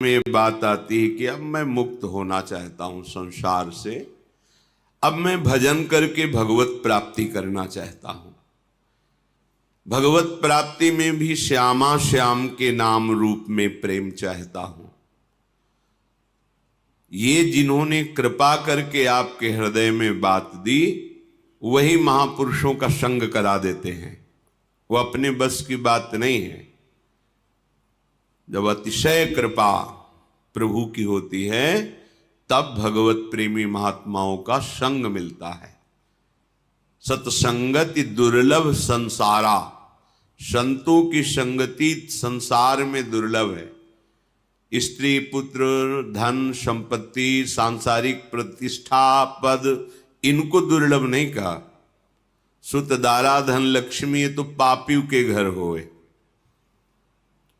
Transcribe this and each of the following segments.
में ये बात आती है कि अब मैं मुक्त होना चाहता हूं संसार से, अब मैं भजन करके भगवत प्राप्ति करना चाहता हूं। भगवत प्राप्ति में भी श्यामा श्याम के नाम रूप में प्रेम चाहता हूं। ये जिन्होंने कृपा करके आपके हृदय में बात दी, वही महापुरुषों का संग करा देते हैं। वो अपने बस की बात नहीं है। जब अतिशय कृपा प्रभु की होती है, तब भगवत प्रेमी महात्माओं का संग मिलता है। सत्संगति दुर्लभ संसारा, संतों की संगति संसार में दुर्लभ है। स्त्री पुत्र धन संपत्ति सांसारिक प्रतिष्ठा पद, इनको दुर्लभ नहीं कहा। सुत दारा धन लक्ष्मी, ये तो पापियों के घर होए।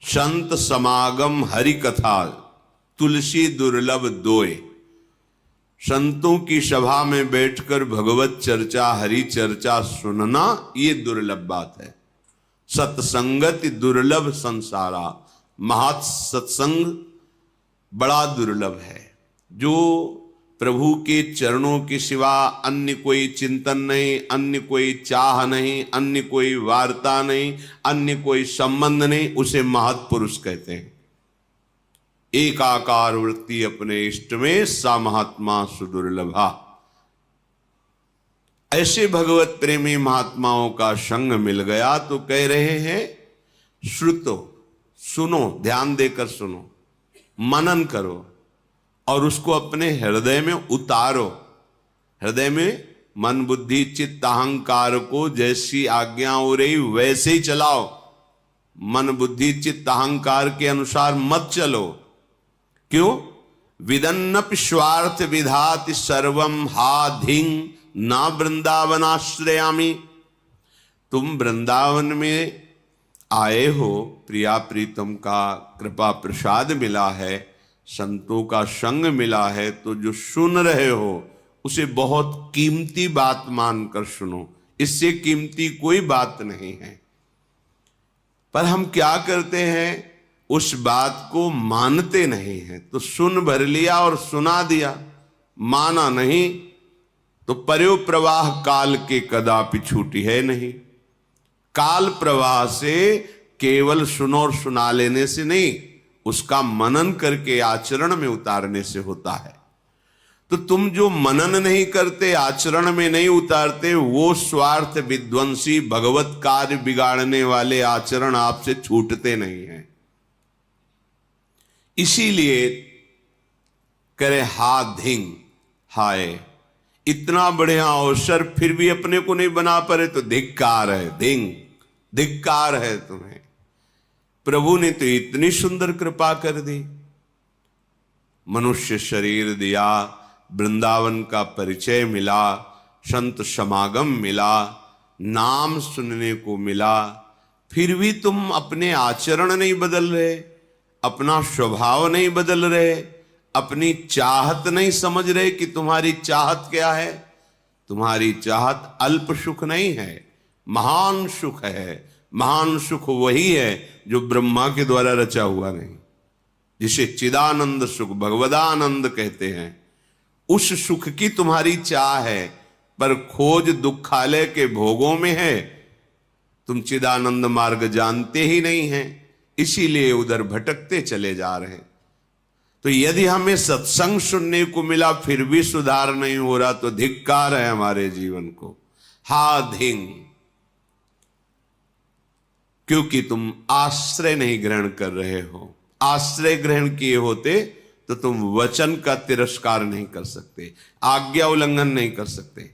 संत समागम हरि कथा, तुलसी दुर्लभ दोए। संतों की सभा में बैठकर भगवत चर्चा हरि चर्चा सुनना, ये दुर्लभ बात है। सत्संगति दुर्लभ संसारा, महत् सत्संग बड़ा दुर्लभ है। जो प्रभु के चरणों के सिवा अन्य कोई चिंतन नहीं, अन्य कोई चाह नहीं, अन्य कोई वार्ता नहीं, अन्य कोई संबंध नहीं, उसे महत् पुरुष कहते हैं। एकाकार वृत्ति अपने इष्ट में, सा महात्मा सुदुर्लभा। ऐसे भगवत प्रेमी महात्माओं का संग मिल गया तो कह रहे हैं श्रुतो, सुनो, ध्यान देकर सुनो, मनन करो और उसको अपने हृदय में उतारो। हृदय में मन बुद्धि चित्त अहंकार को जैसी आज्ञा हो रही वैसे ही चलाओ। मन बुद्धि चित्त अहंकार के अनुसार मत चलो। क्यों? विदन्नपि स्वार्थ विधाति सर्वम हा धिंग ना वृंदावनाश्रयामि। तुम वृंदावन में आए हो, प्रिया प्रीतम का कृपा प्रसाद मिला है, संतों का संग मिला है, तो जो सुन रहे हो उसे बहुत कीमती बात मानकर सुनो। इससे कीमती कोई बात नहीं है। पर हम क्या करते हैं, उस बात को मानते नहीं हैं। तो सुन भर लिया और सुना दिया, माना नहीं तो पर्यो प्रवाह काल के कदापि छूटी है नहीं। काल प्रवाह से केवल सुनो और सुना लेने से नहीं, उसका मनन करके आचरण में उतारने से होता है। तो तुम जो मनन नहीं करते, आचरण में नहीं उतारते, वो स्वार्थ विध्वंसी भगवत कार्य बिगाड़ने वाले आचरण आपसे छूटते नहीं हैं। इसीलिए करे हा धिंग, हाय इतना बढ़िया अवसर फिर भी अपने को नहीं बना पाए तो धिक्कार है। धिंग, धिक्कार है तुम्हें। प्रभु ने तो इतनी सुंदर कृपा कर दी, मनुष्य शरीर दिया, वृंदावन का परिचय मिला, संत समागम मिला, नाम सुनने को मिला, फिर भी तुम अपने आचरण नहीं बदल रहे, अपना स्वभाव नहीं बदल रहे, अपनी चाहत नहीं समझ रहे कि तुम्हारी चाहत क्या है। तुम्हारी चाहत अल्प सुख नहीं है, महान सुख है। महान सुख वही है जो ब्रह्मा के द्वारा रचा हुआ नहीं, जिसे चिदानंद सुख भगवदानंद कहते हैं। उस सुख की तुम्हारी चाह है, पर खोज दुखालय के भोगों में है। तुम चिदानंद मार्ग जानते ही नहीं हैं, इसीलिए उधर भटकते चले जा रहे हैं। तो यदि हमें सत्संग सुनने को मिला फिर भी सुधार नहीं हो रहा, तो धिक्कार है हमारे जीवन को। हा धिंग, क्योंकि तुम आश्रय नहीं ग्रहण कर रहे हो। आश्रय ग्रहण किए होते तो तुम वचन का तिरस्कार नहीं कर सकते, आज्ञा उल्लंघन नहीं कर सकते।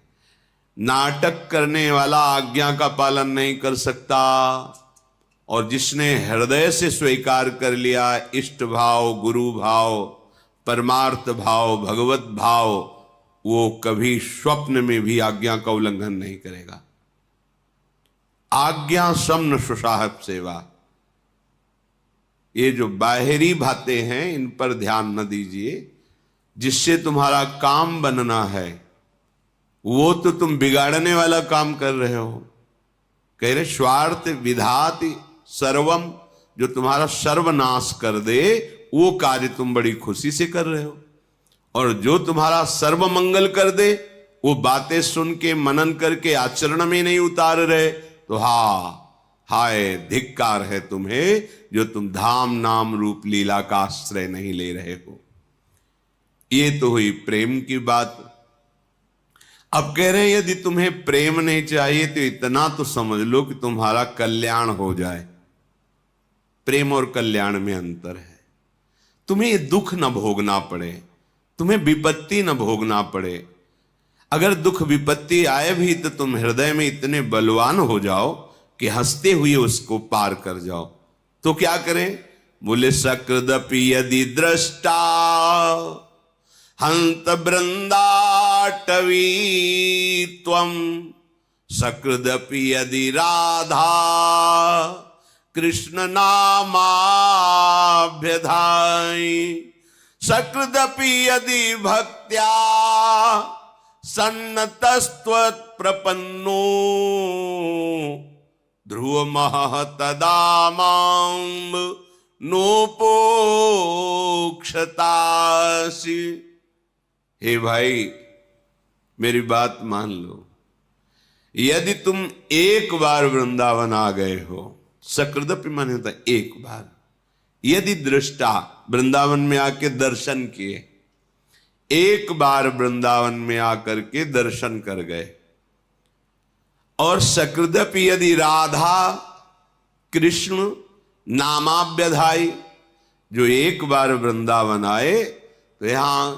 नाटक करने वाला आज्ञा का पालन नहीं कर सकता, और जिसने हृदय से स्वीकार कर लिया इष्ट भाव, गुरु भाव, परमार्थ भाव, भगवत भाव, वो कभी स्वप्न में भी आज्ञा का उल्लंघन नहीं करेगा। आज्ञा समन सुसाहब सेवा, ये जो बाहरी बातें हैं इन पर ध्यान न दीजिए। जिससे तुम्हारा काम बनना है वो तो तुम बिगाड़ने वाला काम कर रहे हो। कह रहे स्वार्थ विधाति सर्वम, जो तुम्हारा सर्वनाश कर दे वो कार्य तुम बड़ी खुशी से कर रहे हो, और जो तुम्हारा सर्व मंगल कर दे वो बातें सुन के मनन करके आचरण में नहीं उतार रहे, तो हाय धिक्कार है तुम्हें जो तुम धाम नाम रूप लीला का आश्रय नहीं ले रहे हो। ये तो हुई प्रेम की बात। अब कह रहे हैं यदि तुम्हें प्रेम नहीं चाहिए तो इतना तो समझ लो कि तुम्हारा कल्याण हो जाए। प्रेम और कल्याण में अंतर है। तुम्हें ये दुख न भोगना पड़े, तुम्हें विपत्ति न भोगना पड़े। अगर दुख विपत्ति आए भी तो तुम हृदय में इतने बलवान हो जाओ कि हंसते हुए उसको पार कर जाओ। तो क्या करें? बोले सकृदपि यदि दृष्टा हंत बृंदाटवी त्वं, सकृदपि यदि राधा कृष्ण नामाभ्यधाई, सकृदपि यदि भक्त्या सन्नतस्त्वत्प्रपन्नो, ध्रुवमः तदा मां नोपोक्षतासि। हे भाई मेरी बात मान लो, यदि तुम एक बार वृंदावन आ गए हो, सकृदपि माने होता एक बार, यदि दृष्टा वृंदावन में आके दर्शन किए, एक बार वृंदावन में आकर के दर्शन कर गए, और सकृदपि यदि राधा कृष्ण नामाभ्यधाई, जो एक बार वृंदावन आए तो यहां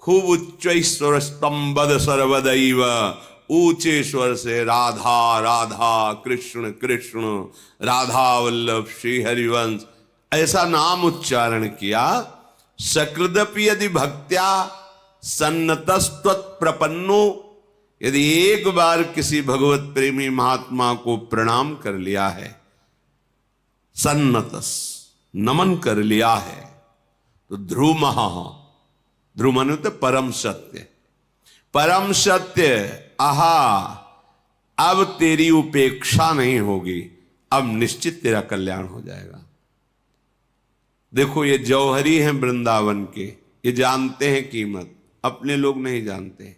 खूब उच्च स्वर स्तंभद सर्वदैव, ऊंचे स्वर से राधा राधा कृष्ण कृष्ण राधा वल्लभ श्री हरिवंश ऐसा नाम उच्चारण किया। सकृदपि यदि भक्त्या सन्नतस्त्वत्प्रपन्नो, यदि एक बार किसी भगवत प्रेमी महात्मा को प्रणाम कर लिया है, सन्नतस नमन कर लिया है, तो ध्रुवमः, ध्रुव माने तो परम सत्य, परम सत्य, आहा अब तेरी उपेक्षा नहीं होगी, अब निश्चित तेरा कल्याण हो जाएगा। देखो ये जौहरी हैं वृंदावन के, ये जानते हैं कीमत, अपने लोग नहीं जानते,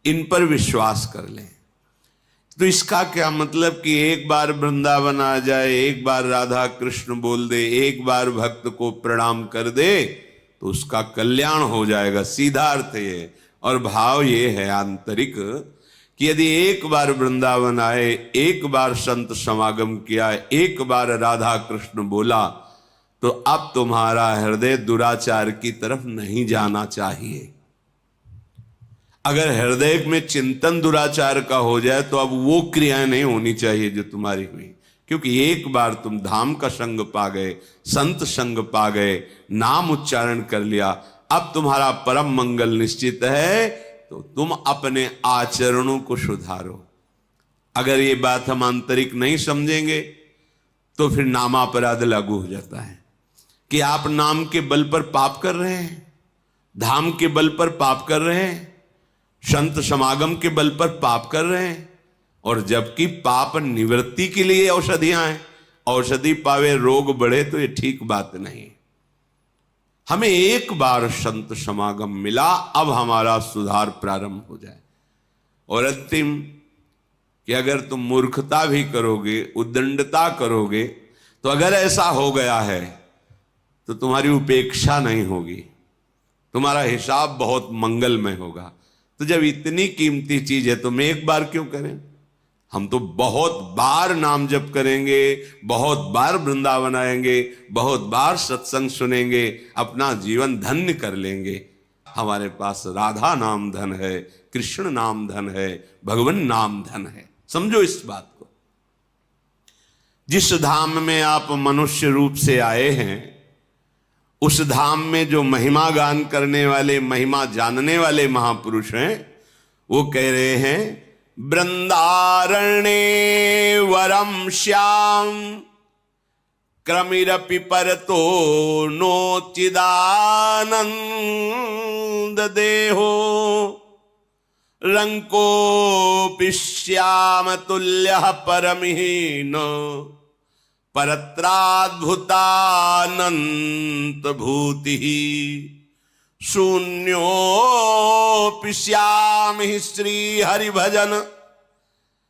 इन पर विश्वास कर लें। तो इसका क्या मतलब कि एक बार वृंदावन आ जाए, एक बार राधा कृष्ण बोल दे, एक बार भक्त को प्रणाम कर दे तो उसका कल्याण हो जाएगा, सीधा अर्थ ये। और भाव ये है आंतरिक कि यदि एक बार वृंदावन आए, एक बार संत समागम किया, एक बार राधा कृष्ण बोला, तो अब तुम्हारा हृदय दुराचार की तरफ नहीं जाना चाहिए। अगर हृदय में चिंतन दुराचार का हो जाए तो अब वो क्रियाएं नहीं होनी चाहिए जो तुम्हारी हुई, क्योंकि एक बार तुम धाम का संग पा गए, संत संग पा गए, नाम उच्चारण कर लिया, अब तुम्हारा परम मंगल निश्चित है, तो तुम अपने आचरणों को सुधारो। अगर ये बात हम आंतरिक नहीं समझेंगे तो फिर नामापराध लागू हो जाता है कि आप नाम के बल पर पाप कर रहे हैं, धाम के बल पर पाप कर रहे हैं, संत समागम के बल पर पाप कर रहे हैं, और जबकि पाप निवृत्ति के लिए औषधियां हैं, औषधि पावे रोग बढ़े, तो ये ठीक बात नहीं। हमें एक बार संत समागम मिला, अब हमारा सुधार प्रारंभ हो जाए। और अंतिम कि अगर तुम मूर्खता भी करोगे, उद्दंडता करोगे, तो अगर ऐसा हो गया है तो तुम्हारी उपेक्षा नहीं होगी, तुम्हारा हिसाब बहुत मंगलमय होगा। तो जब इतनी कीमती चीज है तो हम एक बार क्यों करें? हम तो बहुत बार नाम जप करेंगे, बहुत बार वृंदावन आएंगे, बहुत बार सत्संग सुनेंगे, अपना जीवन धन्य कर लेंगे। हमारे पास राधा नाम धन है, कृष्ण नाम धन है, भगवान नाम धन है। समझो इस बात को। जिस धाम में आप मनुष्य रूप से आए हैं, उस धाम में जो महिमा गान करने वाले, महिमा जानने वाले महापुरुष हैं, वो कह रहे हैं वृंदारण्ये वरम श्याम क्रमिरपि परतो नोचिदानंद देहो रंकोपि श्याम तुल्यः परमहीन परत्राद्भुतानंत भूति शून्योऽपि स्यामि श्री हरिभजन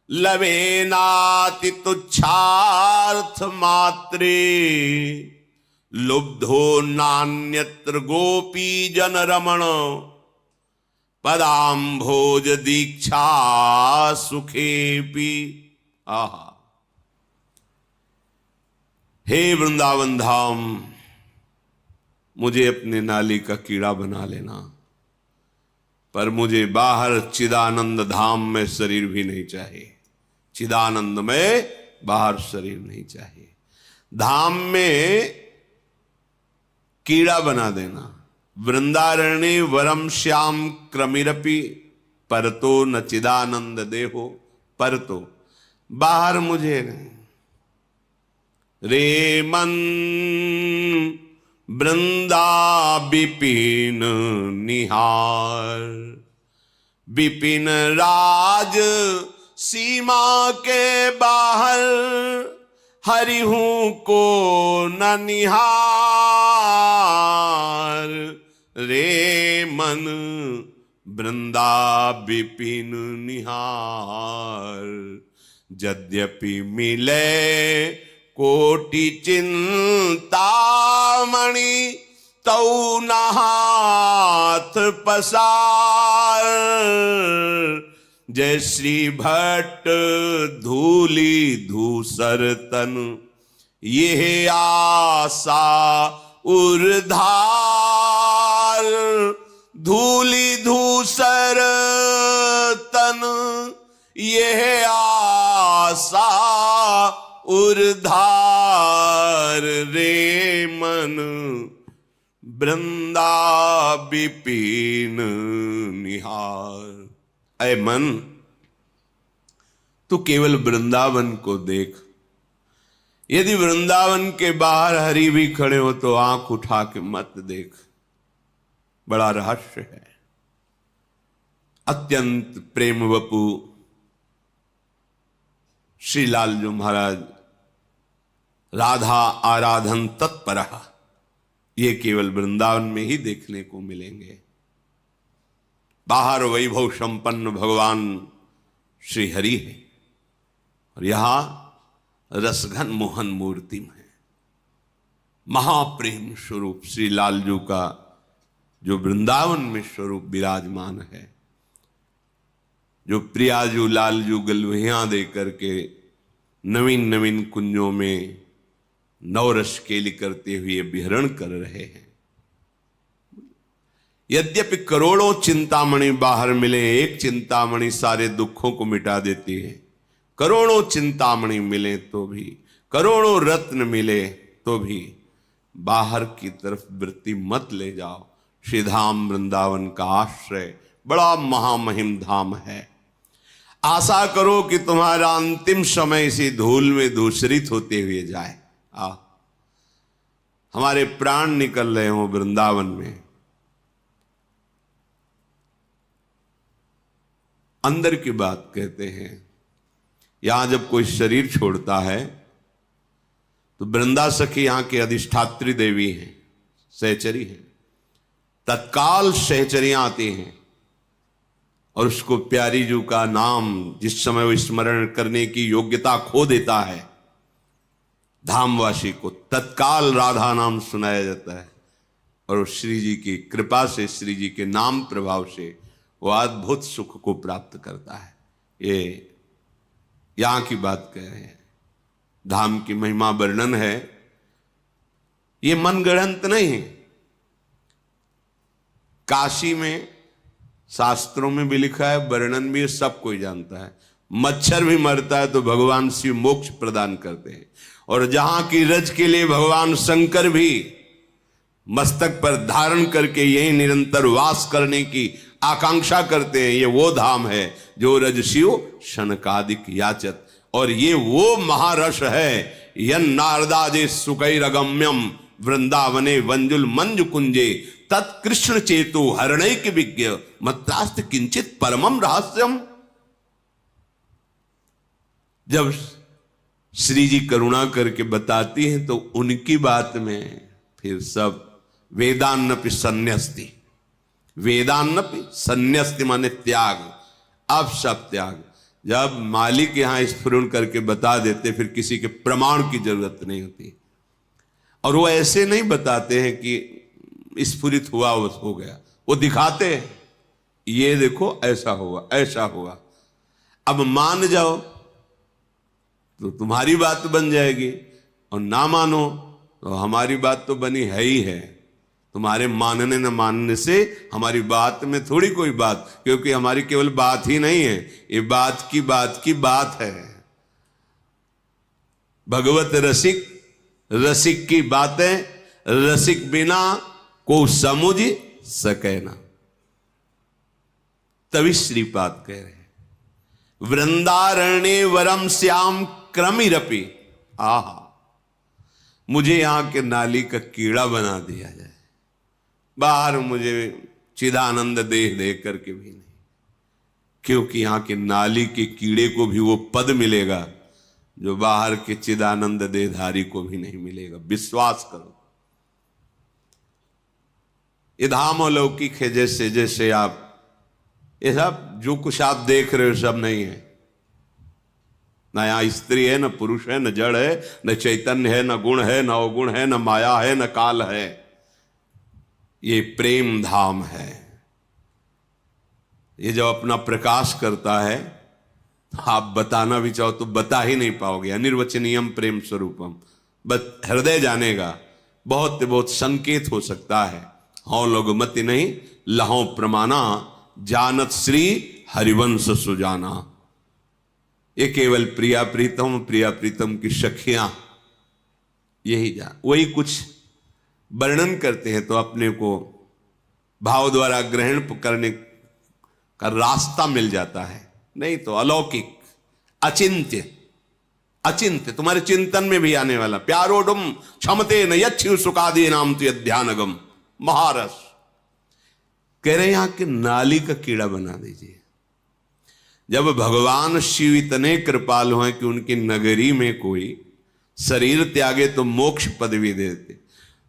लवेनाति तुच्छार्थ मात्रे लुब्धो नान्यत्र गोपी जन रमण पदाम्भोज दीक्षा सुखेपि। आहा, हे वृंदावन धाम, मुझे अपने नाली का कीड़ा बना लेना, पर मुझे बाहर चिदानंद धाम में शरीर भी नहीं चाहिए। चिदानंद में बाहर शरीर नहीं चाहिए। धाम में कीड़ा बना देना। वृंदारण्य वरम श्याम क्रमिरपि परतो न चिदानंद देहो परतो, बाहर मुझे नहीं। रे मन वृंदा विपिन निहार, विपिन राज सीमा के बाहर हरिहूं को न निहार। रे मन वृंदा विपिन निहार, यद्यपि मिले कोटि चिंतामणि तौ न हाथ पसार। जय श्री भट्ट धूली धूसर तन, ये आशा उर्धार। धूली धूसर तन, ये आशा उर्धार। रे मन वृंदा विपिन निहार। ऐ मन, तू केवल वृंदावन को देख। यदि वृंदावन के बाहर हरि भी खड़े हो तो आंख उठा के मत देख। बड़ा रहस्य है। अत्यंत प्रेम वपु श्री लालजू महाराज राधा आराधन तत्पर, ये केवल वृंदावन में ही देखने को मिलेंगे। बाहर वैभव संपन्न भगवान श्री हरि है और यहां रसघन मोहन मूर्ति में महाप्रेम स्वरूप श्री लालजू का जो वृंदावन में स्वरूप विराजमान है, जो प्रियाजू लालजू गलवहियां दे करके नवीन नवीन कुंजों में नवरस केली करते हुए विहरण कर रहे हैं। यद्यपि करोड़ों चिंतामणि बाहर मिले, एक चिंतामणि सारे दुखों को मिटा देती है। करोड़ों चिंतामणि मिले तो भी, करोड़ों रत्न मिले तो भी बाहर की तरफ वृत्ति मत ले जाओ। श्री धाम वृंदावन का आश्रय बड़ा महामहिम धाम है। आशा करो कि तुम्हारा अंतिम समय इसी धूल में धूसरित होते हुए जाए। हमारे प्राण निकल रहे हो वृंदावन में। अंदर की बात कहते हैं, यहां जब कोई शरीर छोड़ता है तो वृंदा सखी यहां की अधिष्ठात्री देवी हैं, सहचरी हैं। तत्काल सहचरियां आती हैं और उसको प्यारी जू का नाम जिस समय वो स्मरण करने की योग्यता खो देता है, धामवासी को तत्काल राधा नाम सुनाया जाता है और श्री जी की कृपा से, श्री जी के नाम प्रभाव से वो अद्भुत सुख को प्राप्त करता है। ये यहां की बात कह रहे हैं। धाम की महिमा वर्णन है, ये मनगढ़ंत नहीं है। काशी में शास्त्रों में भी लिखा है, वर्णन भी सब कोई जानता है। मच्छर भी मरता है तो भगवान शिव मोक्ष प्रदान करते हैं। और जहां की रज के लिए भगवान शंकर भी मस्तक पर धारण करके यही निरंतर वास करने की आकांक्षा करते हैं। ये वो धाम है जो रज शिव शनकादिक याचत, और ये वो महारस है यन नारदाजे सुकैरगम्यम वृंदावने वंजुल मंजु कुंजे तत्कृष्ण चेतु हरणैक विज्ञ मत्रास्त किंचित परमम रहस्यम। जब श्री जी करुणा करके बताती हैं तो उनकी बात में फिर सब वेदान्नपि संन्यस्ति, वेदान्नपि संन्यस्ति माने त्याग, अब सब त्याग। जब मालिक यहां स्फुरण करके बता देते फिर किसी के प्रमाण की जरूरत नहीं होती। और वो ऐसे नहीं बताते हैं कि स्फुरित हुआ वो हो गया, वो दिखाते हैं ये देखो ऐसा हुआ ऐसा हुआ। अब मान जाओ तो तुम्हारी बात बन जाएगी, और ना मानो तो हमारी बात तो बनी है ही है। तुम्हारे मानने न मानने से हमारी बात में थोड़ी कोई बात, क्योंकि हमारी केवल बात ही नहीं है, ये बात की बात है। भगवत रसिक, रसिक की बातें रसिक बिना को समझ सके ना। तभी श्रीपाद कह रहे हैं वृंदारण्य वरम श्याम क्रमिरपि, आहा मुझे यहां के नाली का कीड़ा बना दिया जाए, बाहर मुझे चिदानंद देह दे करके भी नहीं, क्योंकि यहां के नाली के कीड़े को भी वो पद मिलेगा जो बाहर के चिदानंद देहधारी को भी नहीं मिलेगा। विश्वास करो, ये धाम अलौकिक है। जैसे जैसे आप ये सब जो कुछ आप देख रहे हो सब नहीं है, न यहां स्त्री है, न पुरुष है, न जड़ है, न चैतन्य है, न गुण है, न अवगुण है, न माया है, न काल है। ये प्रेम धाम है। ये जब अपना प्रकाश करता है आप बताना भी चाहो तो बता ही नहीं पाओगे। अनिर्वचनीयम प्रेम स्वरूपम, बस हृदय जानेगा। बहुत बहुत संकेत हो सकता है, हौ लघुमति नहीं लहो प्रमाणा, जानत श्री हरिवंश सुजाना। ये केवल प्रिया प्रीतम की सखियां यही जान, वही कुछ वर्णन करते हैं तो अपने को भाव द्वारा ग्रहण करने का रास्ता मिल जाता है। नहीं तो अलौकिक, अचिंत्य, अचिंत्य तुम्हारे चिंतन में भी आने वाला। प्यारोडुम क्षमते न यच्छु सुखादि नाम तु ध्यानगम, महारस कह रहे यहां के नाली का कीड़ा बना दीजिए। जब भगवान शिव इतने कृपालु हैं कि उनकी नगरी में कोई शरीर त्यागे तो मोक्ष पदवी देते,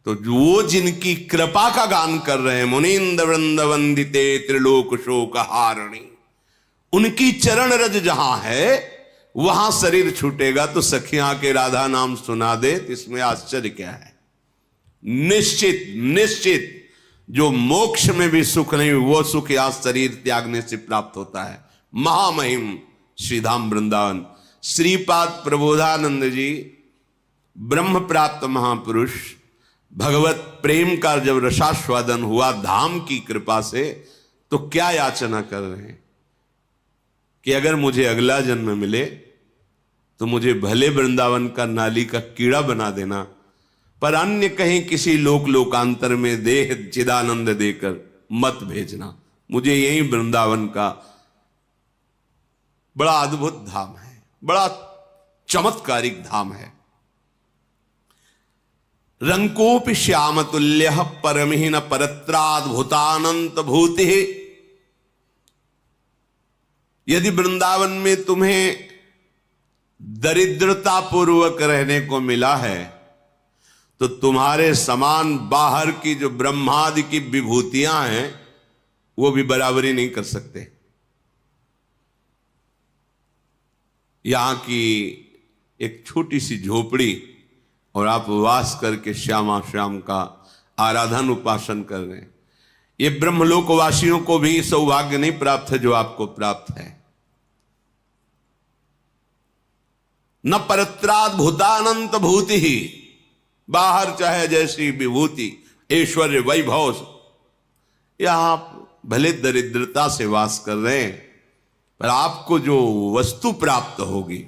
तो वो जिनकी कृपा का गान कर रहे हैं, मुनींद्र वृंद वंदिते त्रिलोक शोक हारणी, उनकी चरण रज जहां है वहां शरीर छूटेगा तो सखियां के राधा नाम सुना दे, इसमें आश्चर्य क्या है। निश्चित निश्चित जो मोक्ष में भी सुख नहीं वो सुख या शरीर त्यागने से प्राप्त होता है। महामहिम श्रीधाम वृंदावन। श्रीपाद प्रबोधानंद जी ब्रह्म प्राप्त महापुरुष, भगवत प्रेम का जब रसास्वादन हुआ धाम की कृपा से, तो क्या याचना कर रहे हैं कि अगर मुझे अगला जन्म मिले तो मुझे भले वृंदावन का नाली का कीड़ा बना देना, पर अन्य कहीं किसी लोकांतर में देह चिदानंद देकर मत भेजना। मुझे यही वृंदावन का बड़ा अद्भुत धाम है, बड़ा चमत्कारिक धाम है। रंकोपि श्याम तुल्य परमहीन परत्राद्भुतानंत भूति। यदि वृंदावन में तुम्हें दरिद्रता पूर्वक रहने को मिला है तो तुम्हारे समान बाहर की जो ब्रह्मादि की विभूतियां हैं वो भी बराबरी नहीं कर सकते। यहां की एक छोटी सी झोपड़ी और आप वास करके श्यामा श्याम का आराधन उपासन कर रहे हैं, ये ब्रह्मलोकवासियों को भी सौभाग्य नहीं प्राप्त है जो आपको प्राप्त है। न परत्राद्भुतानंत भूति ही, बाहर चाहे जैसी विभूति ऐश्वर्य वैभव, यहां भले दरिद्रता से वास कर रहे हैं पर आपको जो वस्तु प्राप्त होगी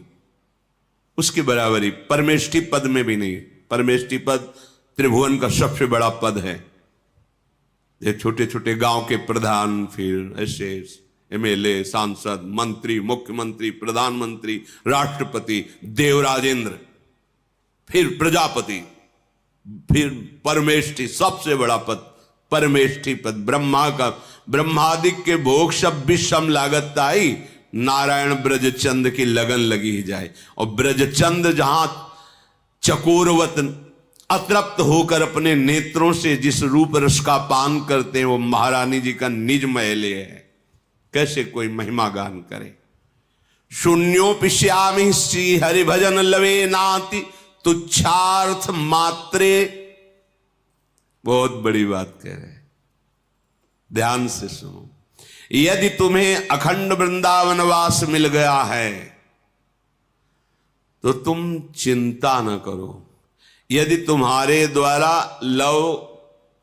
उसकी बराबरी परमेष्टि पद में भी नहीं। परमेष्टि पद त्रिभुवन का सबसे बड़ा पद है। ये छोटे छोटे गांव के प्रधान, फिर ऐसे एमएलए, सांसद, मंत्री, मुख्यमंत्री, प्रधानमंत्री, राष्ट्रपति, देवराजेंद्र, फिर प्रजापति, फिर परमेष्टि, सबसे बड़ा पद परमेष्टि पद। ब्रह्मा का ब्रह्मादिक के भोग सब विषम लागत आई, नारायण ब्रजचंद की लगन लगी ही जाए। और ब्रजचंद जहां चकोरवत अतृप्त होकर अपने नेत्रों से जिस रूप रस का पान करते हैं वो महारानी जी का निज महले है। कैसे कोई महिमा गान करे। शून्योपिश्यामि श्री हरि भजन लवे नाति तुच्छार्थ मात्रे। बहुत बड़ी बात कह रहे, ध्यान से सुनो। यदि तुम्हें अखंड वृंदावन वास मिल गया है तो तुम चिंता न करो। यदि तुम्हारे द्वारा लव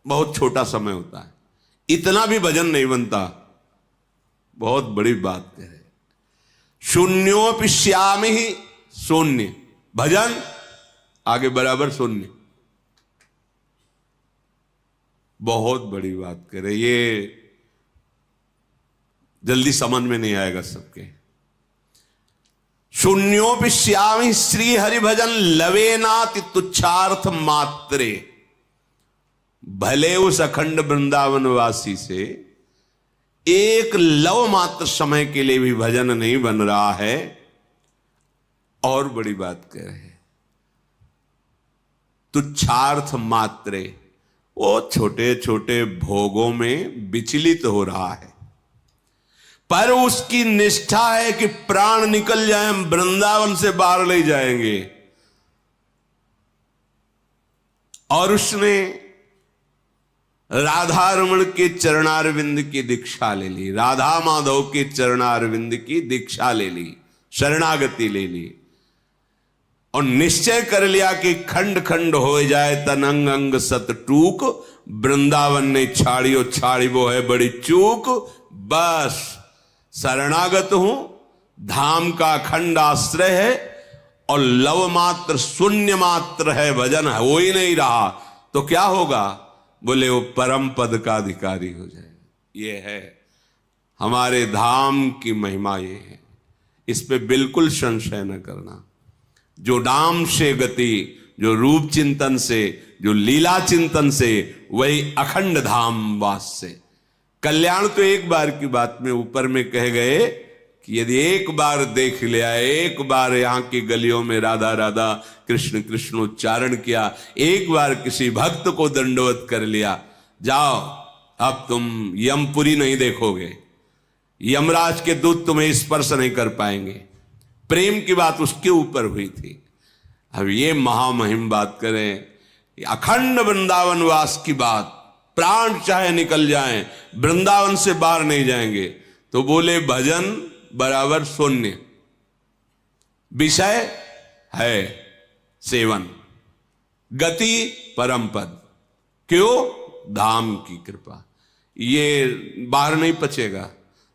बहुत छोटा समय होता है, इतना भी भजन नहीं बनता, बहुत बड़ी बात कह रहे। शून्योपिश्यामि ही शून्य, भजन आगे बराबर शून्य, बहुत बड़ी बात कह रहे। ये जल्दी समझ में नहीं आएगा सबके। शून्योपिश्यामि श्री हरि भजन लवेनाति तुच्छार्थ मात्रे। भले उस अखंड वृंदावन वासी से एक लव मात्र समय के लिए भी भजन नहीं बन रहा है। और बड़ी बात कह रहे, तुच्छार्थ मात्रे, वो छोटे छोटे भोगों में विचलित हो रहा है, पर उसकी निष्ठा है कि प्राण निकल जाए, हम वृंदावन से बाहर ले जाएंगे। और उसने राधा रमण के चरणारविंद की दीक्षा ले ली, राधा माधव के चरणारविंद की दीक्षा ले ली, शरणागति ले ली और निश्चय कर लिया कि खंड खंड हो जाए तन अंग अंग सत टूक। वृंदावन ने छाड़ियो छाड़ी वो है बड़ी चूक। बस शरणागत हूं, धाम का अखंड आश्रय है और लव मात्र शून्य मात्र है, भजन हो ही नहीं रहा तो क्या होगा? बोले वो परम पद का अधिकारी हो जाए। ये है हमारे धाम की महिमा, ये है, इस पे बिल्कुल संशय न करना। जो नाम से गति, जो रूप चिंतन से, जो लीला चिंतन से, वही अखंड धाम वास से। कल्याण तो एक बार की बात में ऊपर में कह गए कि यदि एक बार देख लिया, एक बार यहाँ की गलियों में राधा राधा कृष्ण कृष्ण उच्चारण किया, एक बार किसी भक्त को दंडवत कर लिया, जाओ अब तुम यमपुरी नहीं देखोगे, यमराज के दूत तुम्हें स्पर्श नहीं कर पाएंगे। प्रेम की बात उसके ऊपर हुई थी। अब ये महामहिम बात करें, अखंड वृंदावन वास की बात, प्राण चाहे निकल जाएं, वृंदावन से बाहर नहीं जाएंगे। तो बोले भजन बराबर शून्य, विषय है सेवन, गति परम पद। क्यों? धाम की कृपा। ये बाहर नहीं पचेगा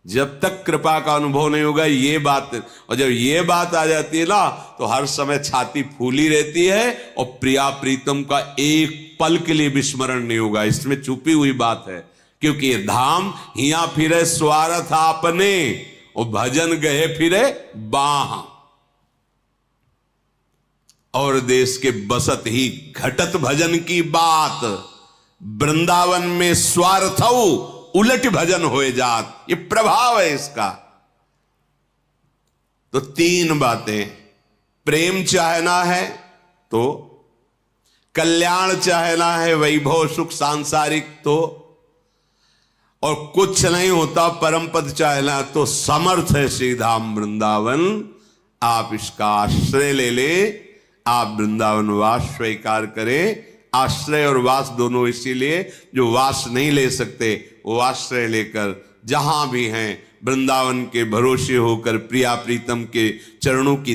जब तक कृपा का अनुभव नहीं होगा ये बात। और जब ये बात आ जाती है ना तो हर समय छाती फूली रहती है और प्रिया प्रीतम का एक पल के लिए विस्मरण नहीं होगा। इसमें छुपी हुई बात है, क्योंकि ये धाम हिया फिरे स्वार्थ आपने और भजन गए फिरे बाह। और देश के बसत ही घटत भजन की बात, वृंदावन में स्वार्थ उलट भजन होए जात, ये प्रभाव है इसका। तो तीन बातें, प्रेम चाहना है तो, कल्याण चाहना है, वैभव सुख सांसारिक तो, और कुछ नहीं होता परम पद चाहना तो समर्थ है श्री धाम वृंदावन। आप इसका आश्रय ले ले, आप वृंदावन वास स्वीकार करें। आश्रय और वास दोनों इसीलिए, जो वास नहीं ले सकते वो आश्रय लेकर जहां भी हैं वृंदावन के भरोसे होकर प्रिया प्रीतम के चरणों की